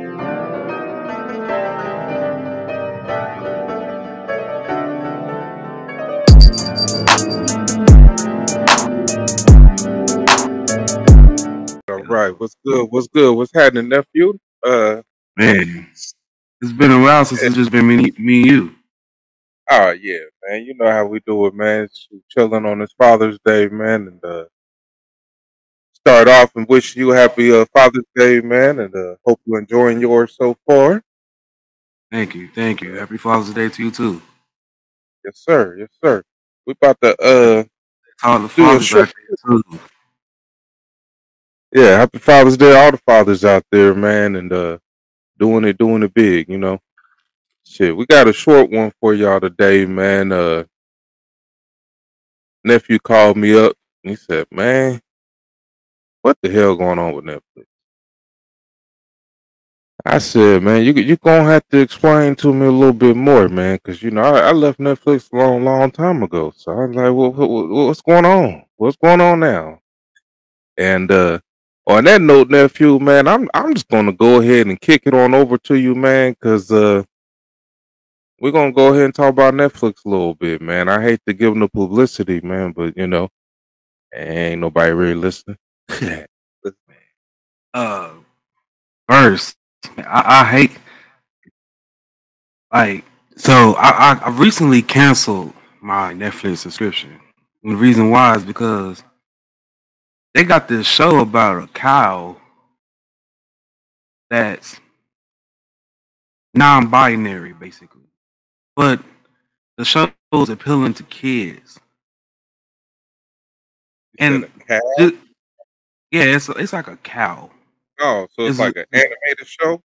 All right, what's good? What's good? What's happening, nephew? Man, it's been a while since it's just been me and you. Oh yeah, man. You know how we do it, man. Chilling on this Father's Day, man, and start off and wish you a happy Father's Day, man, and hope you're enjoying yours so far. Thank you. Happy Father's Day to you too. Yes, sir. Yes, sir. We about to To all the do a fathers short. out there too. Yeah, happy Father's Day, all the fathers out there, man, and doing it big, you know. Shit, we got a short one for y'all today, man. Nephew called me up. And he said, "Man, what the hell going on with Netflix?" I said, "Man, you gonna have to explain to me a little bit more, man, because you know I left Netflix a long time ago. So I was like, what's going on? What's going on now?" And on that note, nephew, man, I'm just gonna go ahead and kick it on over to you, man, because we're gonna go ahead and talk about Netflix a little bit, man. I hate to give them the publicity, man, but you know, ain't nobody really listening. Uh, First, I hate like so I recently canceled my Netflix subscription. And the reason why is because they got this show about a cow that's non-binary, basically, but the show is appealing to kids, You said and a cat? ju- yeah, it's like a cow. Oh, so it's It's like an animated show?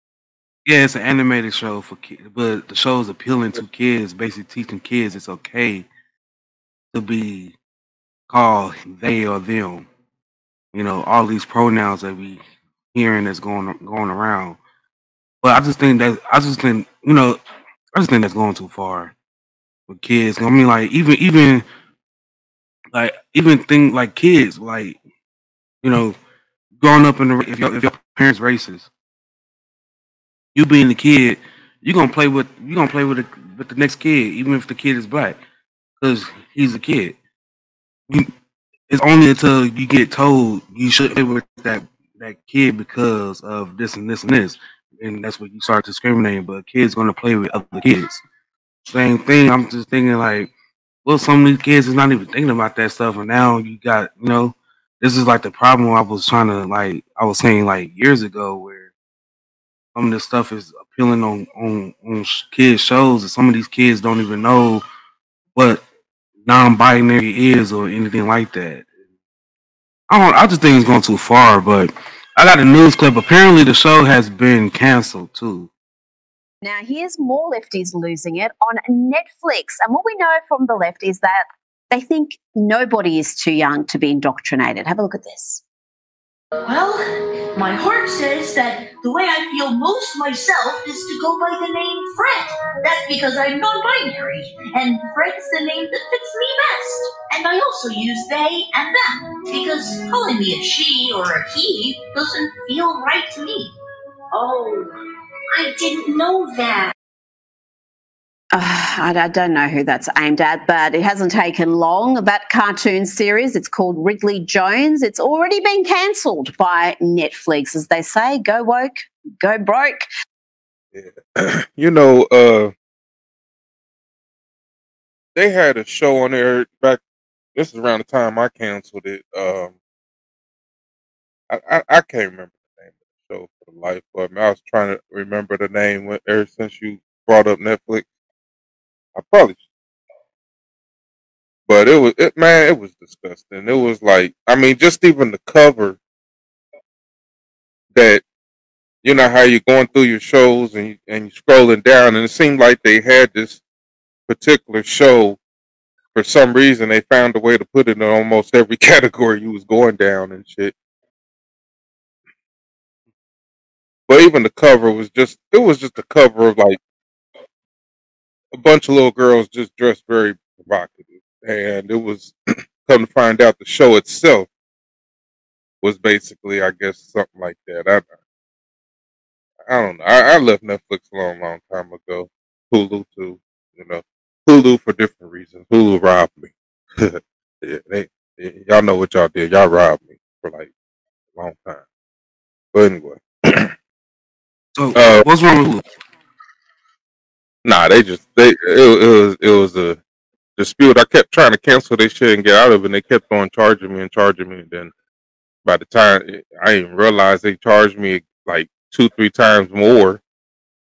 Yeah, it's an animated show for kids, but the show is appealing to kids, basically teaching kids it's okay to be called they or them. You know, all these pronouns that we hearing that's going around. But I just think that's going too far with kids. I mean, like even think like kids, like you know, growing up in the if your parents racist, you being the kid, you gonna play with the next kid, even if the kid is black, because he's a kid. You, it's only until you get told you should play with that kid because of this and this and this, and that's when you start discriminating. But kids gonna play with other kids. Same thing. I'm just thinking like, well, some of these kids is not even thinking about that stuff, and now you got this is like the problem I was trying to I was saying like years ago where some of this stuff is appealing on kids shows, and some of these kids don't even know what non-binary is or anything like that. I just think it's going too far, but I got a news clip. Apparently, the show has been canceled too. Now, here's more lefties losing it on Netflix. And what we know from the left is that they think nobody is too young to be indoctrinated. Have a look at this. Well, my heart says that the way I feel most myself is to go by the name Fred. That's because I'm non-binary, and Fred's the name that fits me best. And I also use they and them, because calling me a she or a he doesn't feel right to me. Oh, I didn't know that. I don't know who that's aimed at, but it hasn't taken long. That cartoon series, it's called Wrigley Jones. It's already been cancelled by Netflix. As they say, go woke, go broke. Yeah. You know, they had a show on there back. This is around the time I canceled it. I can't remember the name of the show for the life of me. I was trying to remember the name ever since you brought up Netflix. I probably, but man, it was disgusting. It was like, I mean, just even the cover that you know how you're going through your shows and you're scrolling down, and it seemed like they had this particular show for some reason. They found a way to put it in almost every category you was going down and shit. But even the cover was it was just a cover of like a bunch of little girls just dressed very provocative. And it was come to find out the show itself was basically, I guess, something like that. I don't know. I left Netflix a long time ago. Hulu too. You know, Hulu for different reasons. Hulu robbed me. Yeah, y'all know what y'all did. Y'all robbed me for like a long time. But anyway, So uh, what's wrong with Hulu? nah, it was a dispute. I kept trying to cancel this shit and get out of it, and they kept on charging me and charging me. And then by the time I didn't realize they charged me like 2-3 times more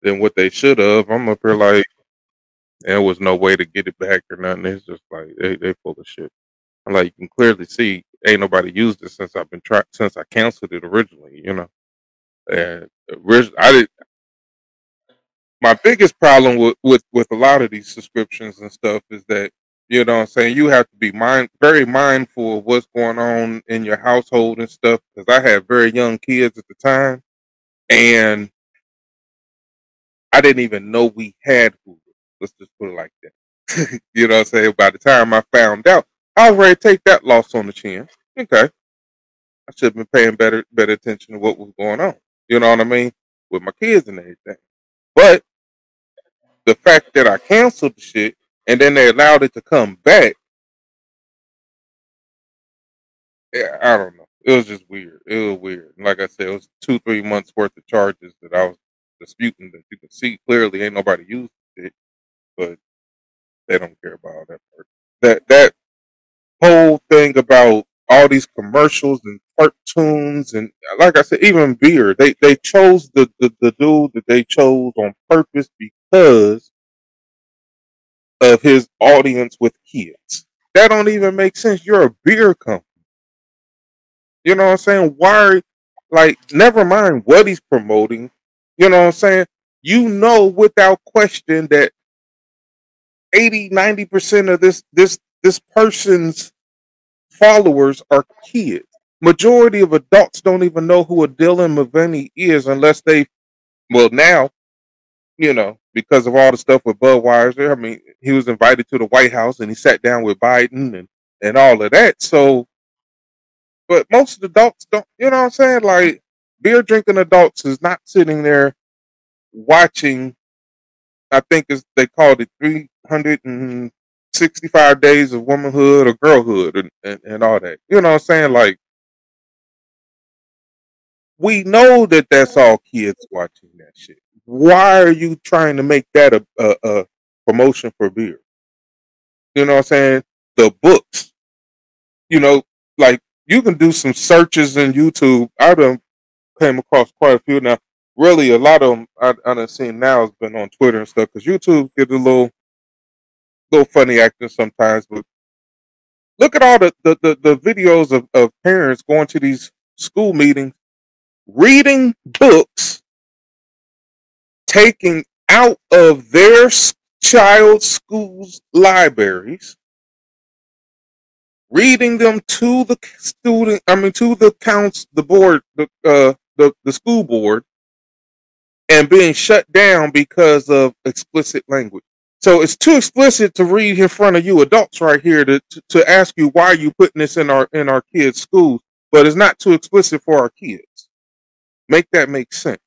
than what they should have. I'm up here like there was no way to get it back or nothing. It's just like they full of shit. I'm like, you can clearly see ain't nobody used it since I've been trying since I canceled it originally. And I did. My biggest problem with a lot of these subscriptions and stuff is that what I'm saying, you have to be very mindful of what's going on in your household and stuff. Because I had very young kids at the time, and I didn't even know we had Hulu. Let's just put it like that. You know what I'm saying? By the time I found out, I was ready to take that loss on the chin. Okay, I should have been paying better attention to what was going on. You know what I mean? With my kids and everything. But the fact that I canceled the shit and then they allowed it to come back, yeah, I don't know. It was just weird. It was weird. And like I said, it was 2-3 months worth of charges that I was disputing that you can see clearly ain't nobody used it, but they don't care about all that part. That whole thing about all these commercials and cartoons and like I said, even beer, they chose the dude that they chose on purpose because of his audience with kids. That don't even make sense. You're a beer company. You know what I'm saying? Why, like, never mind what he's promoting. You know what I'm saying? You know without question that 80-90% of this person's followers are kids. Majority of adults don't even know who a Dylan Mulvaney is unless they, well, now, because of all the stuff with Budweiser. I mean, he was invited to the White House and he sat down with Biden and all of that. So, but most of the adults don't, you know what I'm saying? Like, beer drinking adults is not sitting there watching, I think they called it 365 days of womanhood or girlhood and all that. You know what I'm saying? Like, we know that that's all kids watching that shit. Why are you trying to make that a promotion for beer? You know what I'm saying? The books, you know, like you can do some searches in YouTube. I done came across quite a few now. Really, a lot of them I done seen now has been on Twitter and stuff because YouTube get a little funny acting sometimes. But look at all the videos of parents going to these school meetings, reading books taking out of their child's school's libraries, reading them to the student, to the board, the school board, and being shut down because of explicit language. So it's too explicit to read in front of you adults right here to ask you why are you putting this in our kids' schools, but it's not too explicit for our kids. Make that make sense.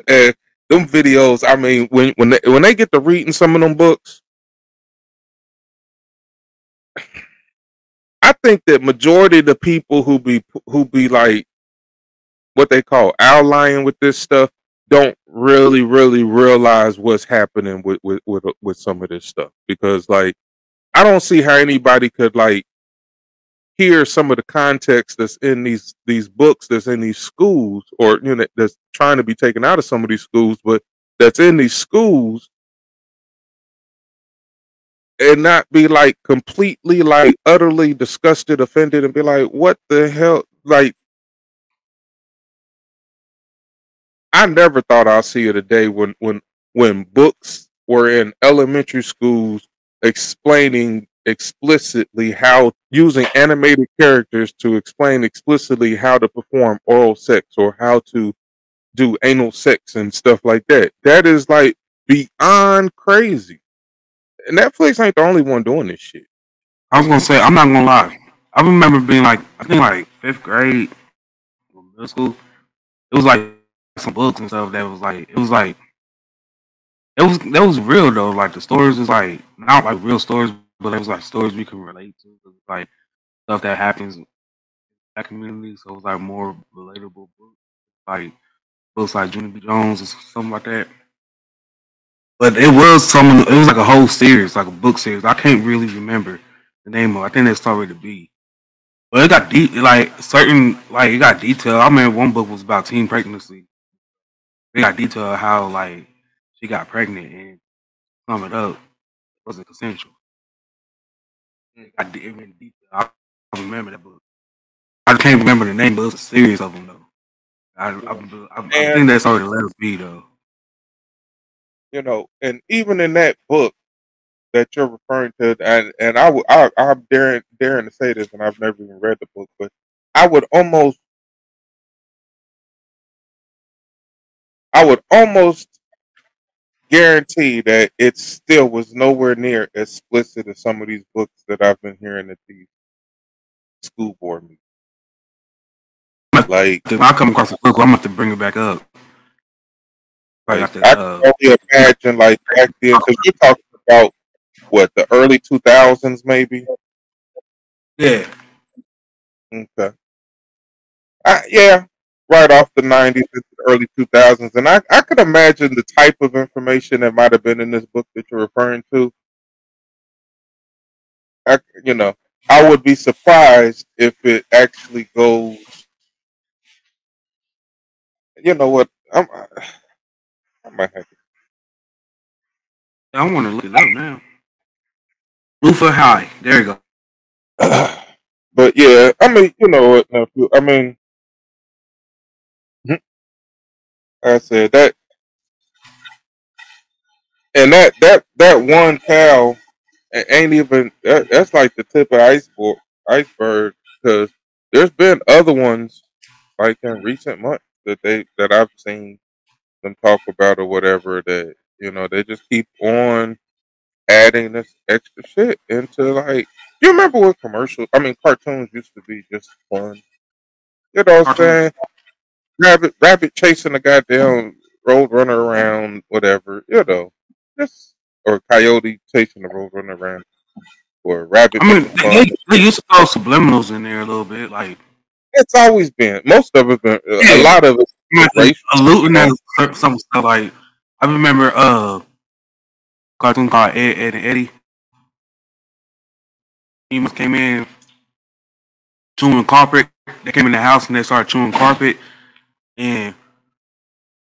And them videos, I mean, when they get to reading some of them books, I think that majority of the people who be like what they call outlying with this stuff don't really realize what's happening with some of this stuff because like I don't see how anybody could like hear some of the context that's in these books that's in these schools or that's trying to be taken out of some of these schools but that's in these schools and not be like completely like utterly disgusted, offended, and be like, what the hell? Like, I never thought I'll see it a day when books were in elementary schools explaining explicitly how using animated characters to explain explicitly how to perform oral sex or how to do anal sex and stuff like that. That is like beyond crazy. Netflix ain't the only one doing this shit. I was gonna say I'm not gonna lie. I remember being like I think like fifth grade, or middle school. it was like some books and stuff that was like it was real though. Like the stories was like not like real stories, but it was like stories we can relate to. It was like stuff that happens in that community, so it was like more relatable books, like books like Junior B. Jones or something like that. But it was some. It was like a whole series, like a book series. I can't really remember the name of. It. I think that started to be. But it got deep, like certain, like it got detail. I remember one book was about teen pregnancy. It got detail how like she got pregnant and sum it up wasn't consensual. It went deep. I remember that book. I can't remember the name, but it was a series of them though. Yeah. I And think that's already let us be though. and even in that book that you're referring to, and I'm daring to say this, and I've never even read the book, but I would almost I would almost guarantee that it still was nowhere near as explicit as some of these books that I've been hearing at these school board meetings. Like, If I come across a book, I'm gonna have to bring it back up. I like got to. I can only imagine, like back then, because you're talking about what, the early 2000s, maybe. Yeah, Okay, yeah, right off the 90s into the early 2000s, and I could imagine the type of information that might have been in this book that you're referring to. I, you know, I would be surprised if it actually goes. You know what? I might have I want to look it up now. Lufa High. There you go. to. But yeah, I mean, you know what, nephew? I mean, like I said that, and that one cow ain't even that's like the tip of the iceberg, because there's been other ones like in recent months that I've seen them talk about or whatever, that they just keep on adding this extra shit into, like, you remember what cartoons used to be just fun. You know what I'm Cartoons. saying? Rabbit chasing a goddamn road runner around, whatever, just, or coyote chasing the road runner around, or rabbit I making mean, fun. they used to throw subliminals in there a little bit, like It's always been, most of it been, a yeah, lot of it's like racial. alluding at some stuff. Like I remember cartoon called Ed and Eddie. He must came in chewing carpet. They came in the house and they started chewing carpet, and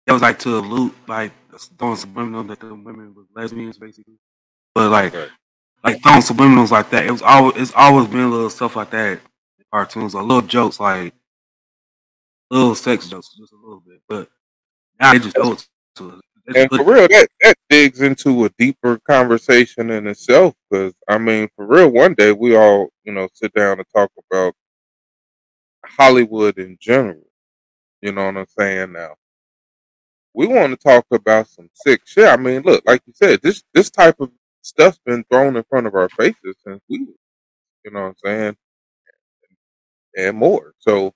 that was like to allude, like throwing subliminals that the women was lesbians, basically. But Right. like throwing subliminals like that. It's always been little stuff like that in cartoons, or little jokes, like little sex jokes, just a little bit. But now they just throw it to us. They just And put for it there. real, that digs into a deeper conversation in itself. Because I mean, for real, one day we all sit down and talk about Hollywood in general. You know what I'm saying? Now we want to talk about some sick shit. I mean, look, like you said, this type of stuff's been thrown in front of our faces since you know what I'm saying, and more. So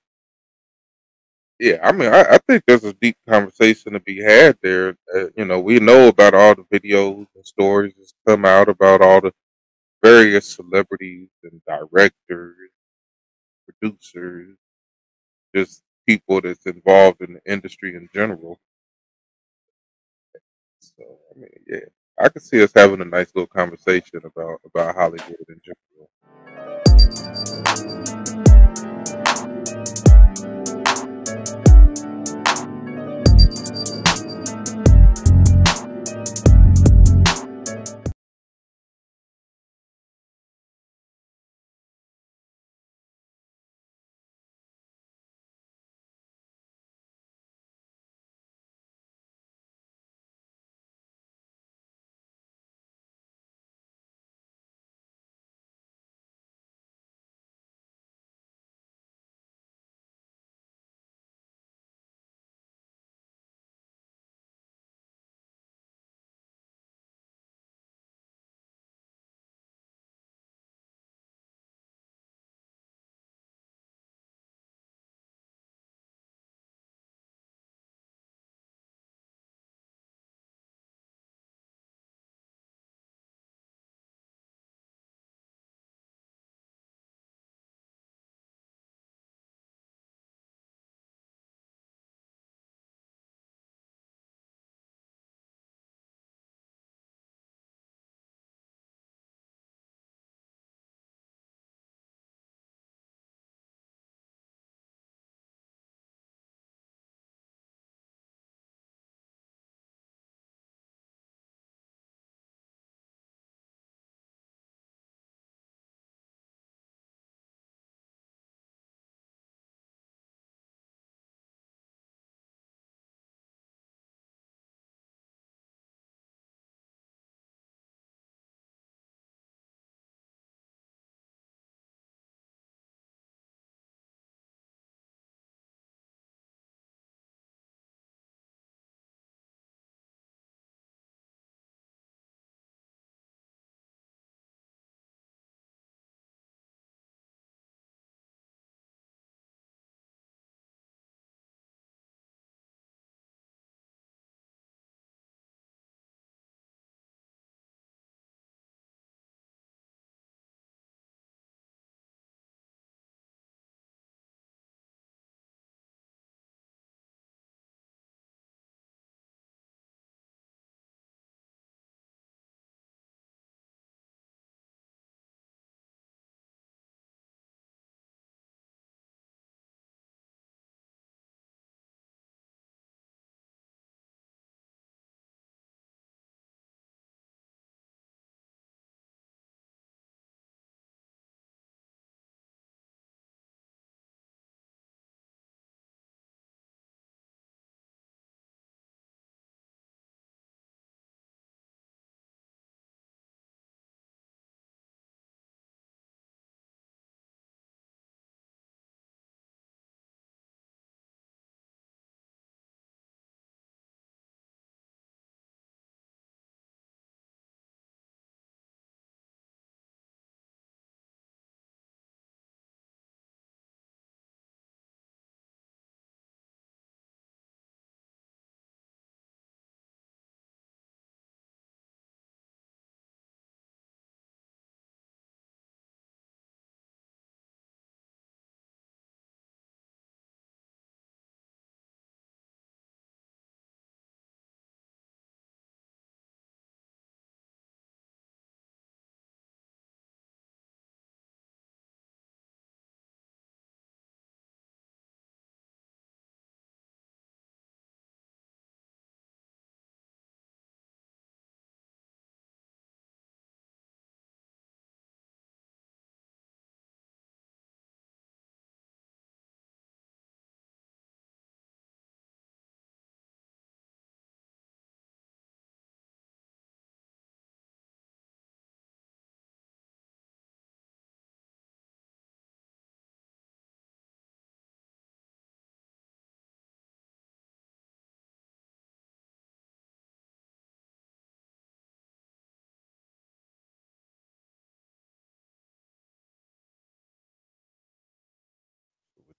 yeah, I mean, I think there's a deep conversation to be had there. We know about all the videos and stories that's come out about all the various celebrities and directors, producers, just people that's involved in the industry in general. So I mean, yeah, I could see us having a nice little conversation about Hollywood in general.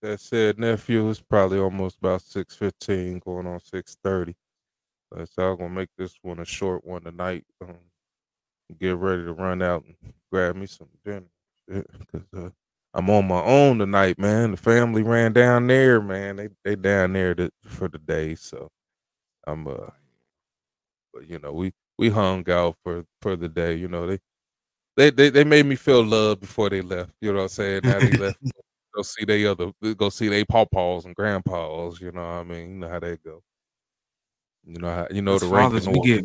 that said, nephew, it's probably almost about 6:15, going on 6:30. So I'm gonna make this one a short one tonight. Get ready to run out and grab me some dinner. Cause I'm on my own tonight, man. The family ran down there, man. They down there for the day, so I'm but we hung out for the day. They made me feel loved before they left. You know what I'm saying? Now they left. Go see they pawpaws and grandpas. You know what I mean? You know how they go. Us The rank and fathers, we order.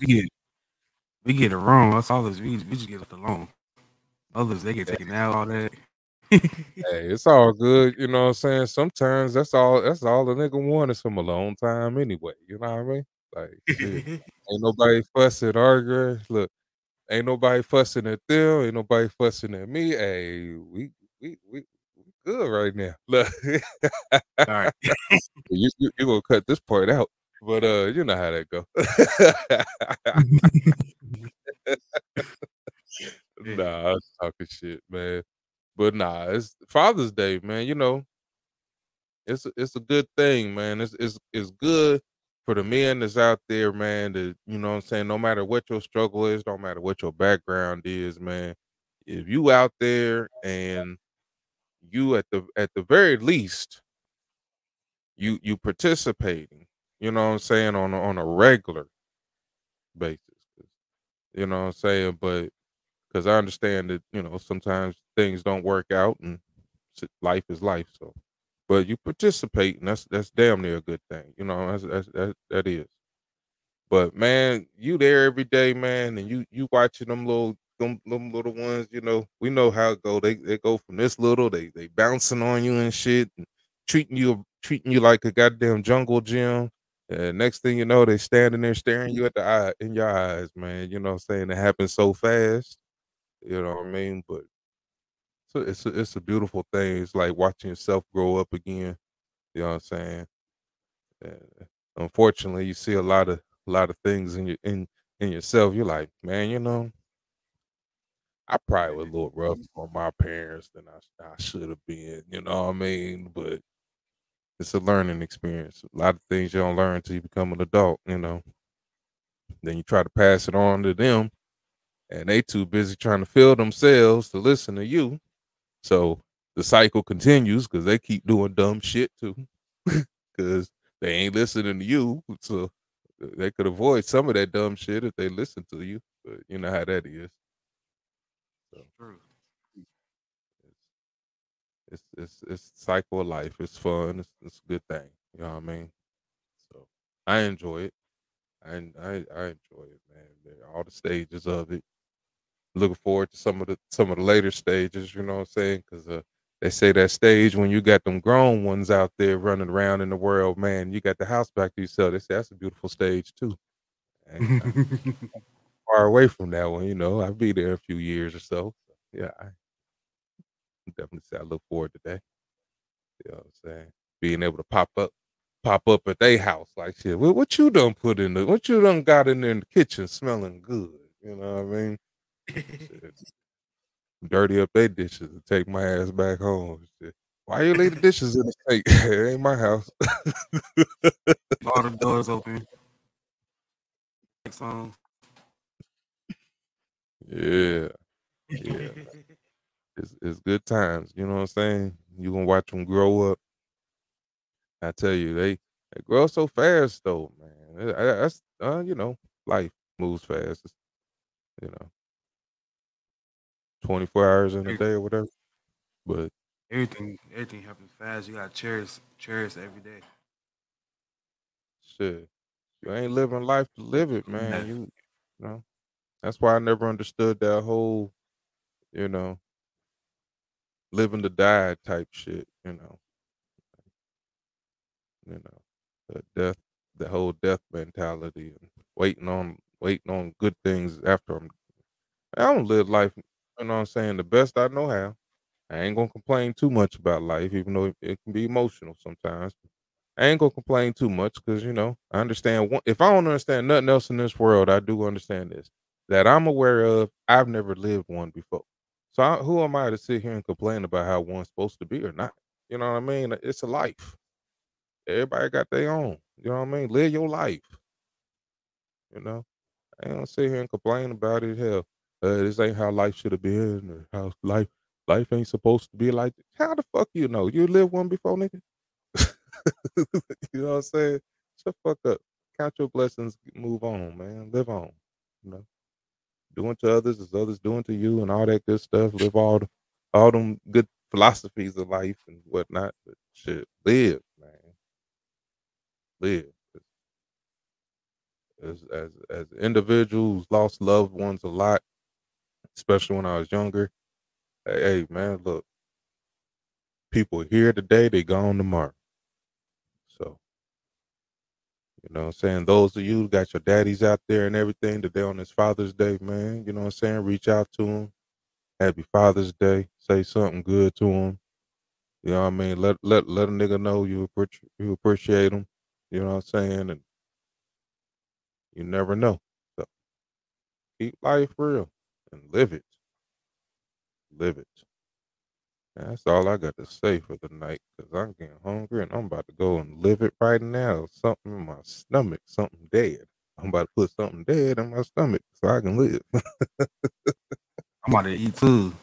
get it wrong. Us fathers, we just get left alone. Others, they get taken out, all that. Hey, it's all good. You know what I'm saying? Sometimes that's all the nigga want is some alone time anyway. You know what I mean? Like shit. Ain't nobody fussing, arguing. Look, ain't nobody fussing at them. Ain't nobody fussing at me. Hey, we good right now. Look, All right. you gonna cut this part out, but you know how that go. Yeah. Nah, I was talking shit, man. But nah, it's Father's Day, man. It's a good thing, man. It's good for the men that's out there, man. That what I'm saying. No matter what your struggle is, no matter what your background is, man. If you out there and you at the very least you participating, you know what I'm saying, on a regular basis. You know what I'm saying, but because I understand that sometimes things don't work out and life is life. So, but you participate, and that's damn near a good thing. That is. But man, you there every day, man, and you watching them little ones. We know how it go. They go from this little, they bouncing on you and shit, and treating you like a goddamn jungle gym. And next thing you know, they standing there staring you in your eyes, man. You know what I'm saying? It happens so fast. You know what I mean? But it's a beautiful thing. It's like watching yourself grow up again. You know what I'm saying? Uh, Unfortunately, you see a lot of things in yourself. You're like, man, I probably was a little rough on my parents than I should have been. You know what I mean? But it's a learning experience. A lot of things you don't learn until you become an adult. Then you try to pass it on to them, and they too busy trying to fill themselves to listen to you. So the cycle continues because they keep doing dumb shit too, because they ain't listening to you. So they could avoid some of that dumb shit if they listen to you. But you know how that is. So True. it's cycle of life. It's fun. It's a good thing. You know what I mean? So I enjoy it. I enjoy it, man. All the stages of it. Looking forward to some of the later stages. You know what I'm saying? Because they say that stage when you got them grown ones out there running around in the world, man, you got the house back to yourself. They say that's a beautiful stage too. And I'm far away from that one. I'll be there a few years or so. Yeah, I definitely say I look forward to that. You know what I'm saying? Being able to pop up at their house like shit. What you done put in what you done got in there in the kitchen smelling good? You know what I mean? Shit, dirty up their dishes and take my ass back home. Shit. Why you leave the dishes in the sink? It ain't my house. All the doors open. Song. Yeah, yeah. It's good times. You know what I'm saying? You gonna watch them grow up. I tell you, they grow so fast though, man. That's life moves fast. You know, 24 hours in a day or whatever. But Everything happens fast. You gotta cherish every day. shit, you ain't living life to live it, man. Yeah. You know. That's why I never understood that whole, you know, living to die type shit. The death, the whole death mentality, and waiting on good things after I'm. I don't live life. You know what I'm saying? The best I know how. I ain't gonna complain too much about life, even though it can be emotional sometimes. I ain't gonna complain too much because I understand. If I don't understand nothing else in this world, I do understand this that I'm aware of. I've never lived one before, so who am I to sit here and complain about how one's supposed to be or not? You know what I mean? It's a life. Everybody got their own. You know what I mean? Live your life. You know, I ain't gonna sit here and complain about it. Hell, this ain't how life should have been, or how life ain't supposed to be like this. How the fuck you know? You lived one before, nigga. You know what I'm saying? Shut the fuck up. Count your blessings. Move on, man. Live on. You know, doing to others as others doing to you, and all that good stuff. Live all them good philosophies of life and whatnot. But shit, live, man. Live. As individuals lost loved ones a lot, especially when I was younger. Hey, man, look, people here today, they gone tomorrow. So, you know what I'm saying? Those of you who got your daddies out there and everything today on this Father's Day, man, you know what I'm saying? Reach out to them. Happy Father's Day. Say something good to them. You know what I mean? Let a nigga know you appreciate them. You know what I'm saying? And you never know. So keep life real and live it. Live it. That's all I got to say for the night because I'm getting hungry and I'm about to go and live it right now. Something in my stomach, something dead. I'm about to put something dead in my stomach so I can live. I'm about to eat too.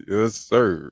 Yes, sir.